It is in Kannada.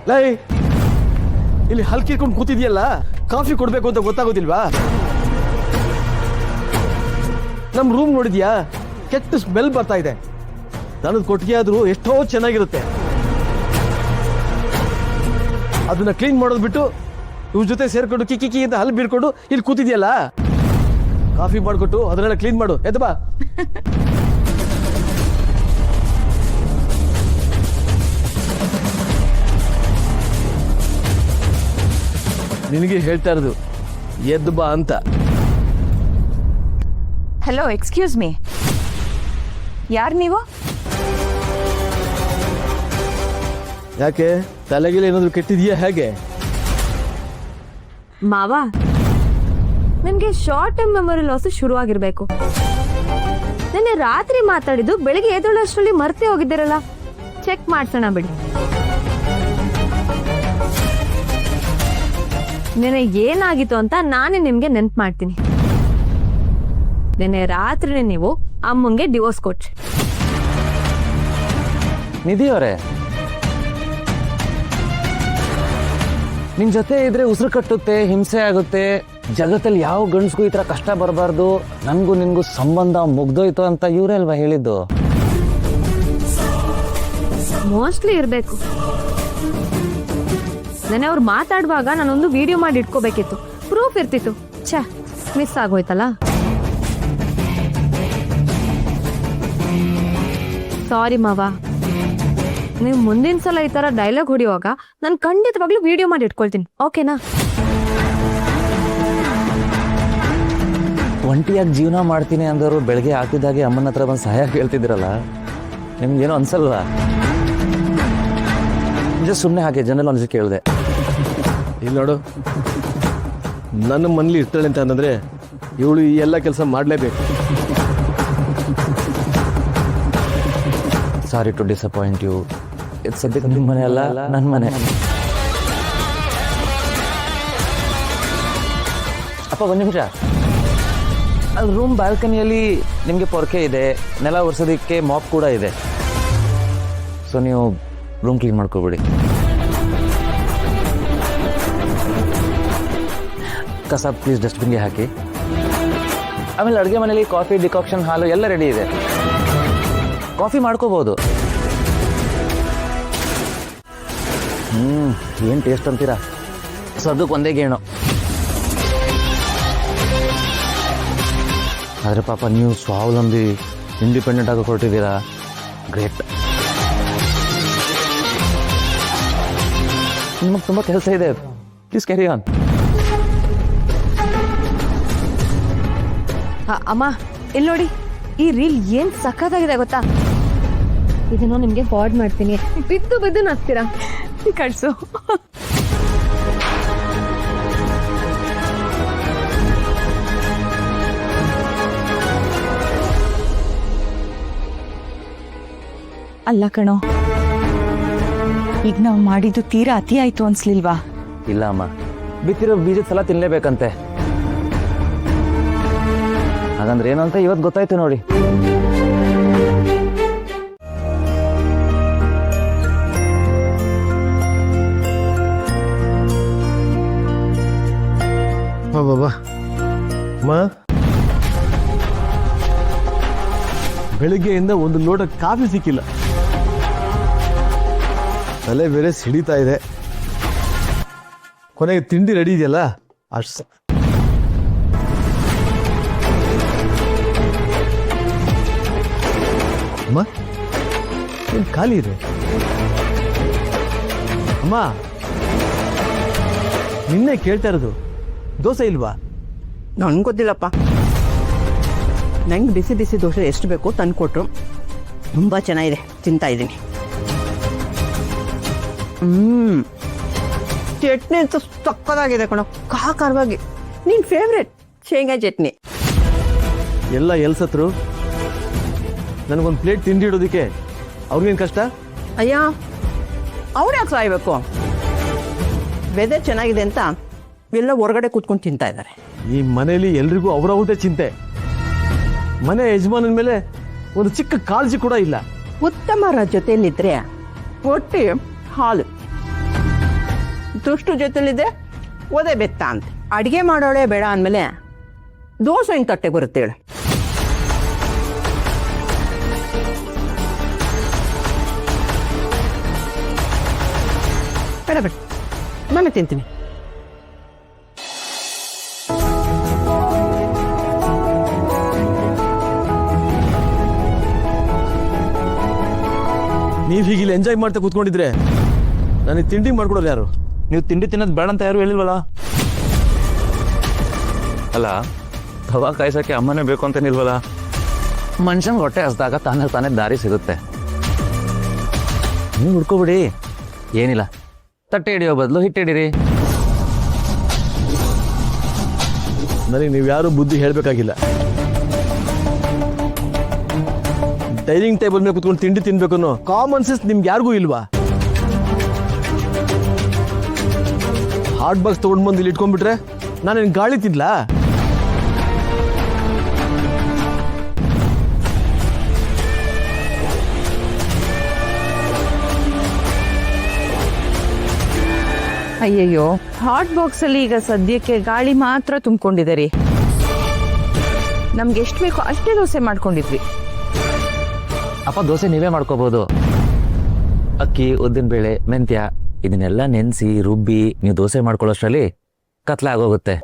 ಲೈ ಇಲ್ಲಿ ಹಲ್ಕಿರ್ಕೊಂಡು ಕೂತಿದ್ಯಲ್ಲ, ಕಾಫಿ ಕೊಡ್ಬೇಕು ಅಂತ ಗೊತ್ತಾಗೋದಿಲ್ವಾ? ನಮ್ ರೂಮ್ ನೋಡಿದ್ಯಾ, ಕೆಟ್ಟ ಸ್ಮೆಲ್ ಬರ್ತಾ ಇದೆ. ನನಗೆ ಕೊಟ್ಟಿಗೆ ಆದ್ರೂ ಎಷ್ಟೋ ಚೆನ್ನಾಗಿರುತ್ತೆ. ಅದನ್ನ ಕ್ಲೀನ್ ಮಾಡೋದು ಬಿಟ್ಟು ಇವ್ರ ಜೊತೆ ಸೇರ್ಕೊಂಡು ಕಿಕ್ಕಿ ಅಂತ ಹಲ್ ಬೀಳ್ಕೊಂಡು ಇಲ್ಲಿ ಕೂತಿದ್ಯಲ್ಲ, ಕಾಫಿ ಮಾಡ್ಕೊಟ್ಟು ಅದನ್ನೆಲ್ಲ ಕ್ಲೀನ್ ಮಾಡು. ಎದ್ದು ಬಾ. ನಿನಗೆ ಹೇಳ್ತಾ ಇರೋದು ಎದ್ದು ಬಾ ಅಂತ. ಹಲೋ, ಎಕ್ಸ್ಕ್ಯೂಸ್ ಮೀ, ಯಾರು ನೀವು? ಯಾಕೆ ತಲೆಗಿಲ್ಲ ಏನಾದ್ರು ಕೆಟ್ಟಿದ್ಯಾ ಹೇಗೆ? ಮಾವ, ನಿಮ್ಗೆ ಶಾರ್ಟ್ ಟರ್ಮ್ ಮೆಮೊರಿ ಲಾಸ್ ಶುರು ಆಗಿರ್ಬೇಕು. ನೆನ್ನೆ ರಾತ್ರಿ ಮಾತಾಡಿದ್ದು ಬೆಳಿಗ್ಗೆ ಎದ್ದೇಳೋಷ್ಟರಲ್ಲಿ ಮರ್ತೇ ಹೋಗಿದ್ದೀರಲ್ಲ. ಚೆಕ್ ಮಾಡ್ಸೋಣ ಬಿಡಿ. ನೆನ್ನೆ ಏನಾಗಿತ್ತು ಅಂತ ನಾನೇ ನಿಮ್ಗೆ ನೆನ್ಪು ಮಾಡ್ತೀನಿ. ನೆನ್ನೆ ರಾತ್ರಿನೇ ನೀವು ಅಮ್ಮಂಗೆ ಡಿವೋರ್ಸ್ ಕೊಟ್ರಿ. ನಿಧಿ ಅವರೇ, ನಿನ್ ಜೊತೆ ಇದ್ರೆ ಉಸಿರು ಕಟ್ಟುತ್ತೆ, ಹಿಂಸೆ ಆಗುತ್ತೆ, ಜಗತ್ತಲ್ಲಿ ಯಾವ ಗಂಡಸ್ಗೂ ಈ ತರ ಕಷ್ಟ ಬರಬಾರ್ದು, ನನ್ಗೂ ನಿನ್ಗೂ ಸಂಬಂಧ ಮುಗ್ದೋಯ್ತು ಅಂತ ಇವರೇ ಅಲ್ವಾ ಹೇಳಿದ್ದು? ಮೋಸ್ಟ್ಲಿ ಇರ್ಬೇಕು. ನೆನ್ನೆ ಅವ್ರು ಮಾತಾಡುವಾಗ ನಾನೊಂದು ವಿಡಿಯೋ ಮಾಡಿ ಇಟ್ಕೋಬೇಕಿತ್ತು, ಪ್ರೂಫ್ ಇರ್ತಿತ್ತು. ಛೇ, ಮಿಸ್ ಆಗೋಯ್ತಲ್ಲ. ಸಾರಿ ಮಾವ, ನೀವು ಮುಂದಿನ ಸಲ ಈ ತರ ಡೈಲಾಗ್ ಹೊಡಿಯುವಾಗ ನಾನು ಖಂಡಿತವಾಗ್ಲೂ ವಿಡಿಯೋ ಮಾಡಿ ಇಟ್ಕೊಳ್ತೀನಿ, ಓಕೆನಾ? ಒಂಟಿಯಾಗಿ ಜೀವನ ಮಾಡ್ತೀನಿ ಅಂದವರು ಬೆಳಗ್ಗೆ ಹಾಕಿದಾಗೆ ಅಮ್ಮನ ಹತ್ರ ಬಂದು ಸಹಾಯ ಕೇಳ್ತಿದ್ರಲ್ಲ, ನಿಮ್ಗೇನೋ ಅನ್ಸಲ್ವಾ? ನಿಜ ಸುಮ್ಮನೆ ಹಾಗೆ ಜನರಲ್ ಅನ್ಸಿ ಕೇಳಿದೆ. ಇಲ್ಲಿ ನೋಡು, ನನ್ನ ಮನೇಲಿ ಇರ್ತಾಳೆ ಅಂತ ಅಂತಂದ್ರೆ ಇವಳು ಈ ಎಲ್ಲ ಕೆಲಸ ಮಾಡಲೇಬೇಕು. Sorry to disappoint you. ಇದು ಸದ್ಯಕ್ಕೆ ನಿಮ್ಮ ಮನೆ ಅಲ್ಲ, ನನ್ನ ಮನೆ. ಅಪ್ಪ ಒಂದು ನಿಮಿಷ. ಅಲ್ಲಿ ರೂಮ್ ಬಾಲ್ಕನಿಯಲ್ಲಿ ನಿಮಗೆ ಪೊರ್ಕೆ ಇದೆ, ನೆಲ ಒರೆಸೋದಕ್ಕೆ ಮಾಪ್ ಕೂಡ ಇದೆ. ಸೊ ನೀವು ರೂಮ್ ಕ್ಲೀನ್ ಮಾಡ್ಕೊಬಿಡಿ. ಕಸ ಪ್ಲೀಸ್ ಡಸ್ಟ್ಬಿನ್ಗೆ ಹಾಕಿ. ಆಮೇಲೆ ಅಡುಗೆ ಮನೇಲಿ ಕಾಫಿ, ಡಿಕಾಕ್ಷನ್, ಹಾಲು ಎಲ್ಲ ರೆಡಿ ಇದೆ, ಕಾಫಿ ಮಾಡ್ಕೋಬಹುದು. ಏನು ಟೇಸ್ಟ್ ಅಂತೀರಾ? ಸದ್ಯಕ್ಕೆ ಒಂದೇ ಗೇಣು. ಆದರೆ ಪಾಪ ನೀವು ಸ್ವಾವಲಂಬಿ ಇಂಡಿಪೆಂಡೆಂಟ್ ಆಗಿ ಹೊರಟಿದ್ದೀರಾ, ಗ್ರೇಟ್. ನಿಮಗೆ ತುಂಬ ಕೆಲಸ ಇದೆ, ಪ್ಲೀಸ್ ಕ್ಯಾರಿ ಆನ್. ಅಮ್ಮ, ಇಲ್ಲಿ ನೋಡಿ, ಈ ರೀಲ್ ಏನ್ ಸಖತ್ತಾಗಿದೆ ಗೊತ್ತಾ? ಇದನ್ನು ನಿಮ್ಗೆ ಫಾರ್ವರ್ಡ್ ಮಾಡ್ತೀನಿ. ಬಿದ್ದು ಬಿದ್ದು ನಗ್ತೀರಾ, ಕಳ್ಸು. ಅಲ್ಲ ಕಣೋ, ಈಗ ನಾವು ಮಾಡಿದ್ದು ತೀರಾ ಅತಿ ಆಯ್ತು ಅನ್ಸ್ಲಿಲ್ವಾ? ಇಲ್ಲ ಅಮ್ಮ, ಬಿತ್ತಿರೋ ಬೀಜದ ಸಲ ತಿನ್ಲೇಬೇಕಂತೆ. ಹಾಗಂದ್ರೆ ಏನಂತ ಇವತ್ತು ಗೊತ್ತಾಯ್ತು ನೋಡಿ. ಬಾಬಾ ಅಮ್ಮ, ಬೆಳಿಗ್ಗೆಯಿಂದ ಒಂದು ಲೋಟ ಕಾಫಿ ಸಿಕ್ಕಿಲ್ಲ, ತಲೆ ಬೇರೆ ಸಿಡಿತಾ ಇದೆ. ಕೊನೆಗೆ ತಿಂಡಿ ರೆಡಿ ಇದೆಯಲ್ಲ ಅಷ್ಟು. ಅಮ್ಮ ಏನು ಖಾಲಿ ಇದೆ? ಅಮ್ಮ, ನಿನ್ನೆ ಕೇಳ್ತಾ ಇರೋದು ದೋಸೆ ಇಲ್ವಾ? ನನ್ಗೆ ಗೊತ್ತಿಲ್ಲಪ್ಪ. ನಂಗೆ ಬಿಸಿ ಬಿಸಿ ದೋಸೆ ಎಷ್ಟು ಬೇಕೋ ತಂದು ಕೊಟ್ಟರು. ತುಂಬ ಚೆನ್ನಾಗಿದೆ, ತಿಂತಾ ಇದ್ದೀನಿ. ಚಟ್ನಿ ಅಂತೂ ಸಕ್ಕತ್ತಾಗಿದೆ ಕಣೋ, ಖಾರವಾಗಿ. ನಿನ್ನ ಫೇವ್ರೆಟ್ ಶೇಂಗಾ ಚಟ್ನಿ. ಎಲ್ಲ ಎಲ್ಸತ್ರು. ನನಗೊಂದು ಪ್ಲೇಟ್ ತಿಂಡಿ ಇಡೋದಕ್ಕೆ ಅವ್ರಿಗೇನು ಕಷ್ಟ? ಅಯ್ಯ, ಅವ್ರು ಯಾಕೆ ಸಾಯ್ಬೇಕು? ವೆದರ್ ಚೆನ್ನಾಗಿದೆ ಅಂತ ಎಲ್ಲ ಹೊರಗಡೆ ಕೂತ್ಕೊಂಡು ತಿಂತಾ ಇದ್ದಾರೆ. ಈ ಮನೆಯಲ್ಲಿ ಎಲ್ರಿಗೂ ಅವರವ್ರದೇ ಚಿಂತೆ. ಮನೆ ಯಜಮಾನನ ಮೇಲೆ ಒಂದು ಚಿಕ್ಕ ಕಾಳಜಿ ಕೂಡ ಇಲ್ಲ. ಉತ್ತಮರ ಜೊತೆಯಲ್ಲಿದ್ದರೆ ಹೊಟ್ಟೆ ಹಾಲು, ತುಷ್ಟು ಜೊತೆಲಿದೆ ಒದೆ ಬೆತ್ತ ಅಂತ. ಅಡುಗೆ ಮಾಡೋಳೆ ಬೇಡ ಅಂದಮೇಲೆ ದೋಸೆ ಹೆಂಗೆ ತಟ್ಟೆ ಬರುತ್ತೆ ಹೇಳು. ಬೇಡ ಬೇಡ, ನಾನು ತಿಂತೀನಿ. ನೀವು ಹೀಗೆ ಇಲ್ಲಿ ಎಂಜಾಯ್ ಮಾಡ್ತಾ ಕೂತ್ಕೊಂಡಿದ್ರೆ ನನಗೆ ತಿಂಡಿ ಮಾಡ್ಕೊಡೋರು ಯಾರು? ನೀವು ತಿಂಡಿ ತಿನ್ನೋದು ಬೇಡ ಅಂತ ಯಾರು ಹೇಳಿಲ್ವಲ್ಲ? ಅಲ್ಲ, ತವಾ ಕಾಯ್ಸೋಕ್ಕೆ ಅಮ್ಮನೇ ಬೇಕು ಅಂತೇನಿಲ್ವಲ್ಲ? ಮನುಷ್ಯಂಗೆ ಹೊಟ್ಟೆ ಹಸ್ದಾಗ ತಾನೇ ದಾರಿ ಸಿಗುತ್ತೆ. ನೀವು ಹುಡ್ಕೋಬಿಡಿ, ಏನಿಲ್ಲ. ತಟ್ಟೆ ಹಿಡಿಯೋ ಬದಲು ಹಿಟ್ಟು ಹಿಡೀರಿ. ನನಗೆ ನೀವು ಯಾರು ಬುದ್ಧಿ ಹೇಳಬೇಕಾಗಿಲ್ಲ. ಡೈನಿಂಗ್ ಟೇಬಲ್ ಮೇಲೆ ಕುತ್ಕೊಂಡು ತಿಂಡಿ ತಿನ್ಬೇಕು ಅನ್ನೋ ಕಾಮನ್ ಸೆನ್ಸ್ ನಿಮ್ಗೆ ಯಾರಿಗೂ ಇಲ್ವಾ? ಹಾಟ್ ಬಾಕ್ಸ್ ತೊಗೊಂಡು ಬಂದು ಇಲ್ಲಿ ಇಟ್ಕೊಂಡ್ಬಿಟ್ರೆ ನಾನೇನು ಗಾಳಿ ತಿನ್ಲಾ? ಅಯ್ಯಯ್ಯೋ, ಹಾಟ್ ಬಾಕ್ಸ್ ಅಲ್ಲಿ ಈಗ ಸದ್ಯಕ್ಕೆ ಗಾಳಿ ಮಾತ್ರ ತುಂಬಿಕೊಂಡಿದೆ ರೀ. ನಮ್ಗೆ ಎಷ್ಟು ಬೇಕೋ ಅಷ್ಟೇ ದೋಸೆ ಮಾಡ್ಕೊಂಡಿದ್ವಿ. ಅಪ್ಪ, ದೋಸೆ ನೀವೇ ಮಾಡ್ಕೋಬಹುದು. ಅಕ್ಕಿ, ಉದ್ದಿನಬೇಳೆ, ಮೆಂತ್ಯ ಇದನ್ನೆಲ್ಲ ನೆನೆಸಿ ರುಬ್ಬಿ ನೀವು ದೋಸೆ ಮಾಡ್ಕೊಳ್ಳೋಷ್ಟರಲ್ಲಿ ಕತ್ಲೆ ಆಗೋಗುತ್ತೆ.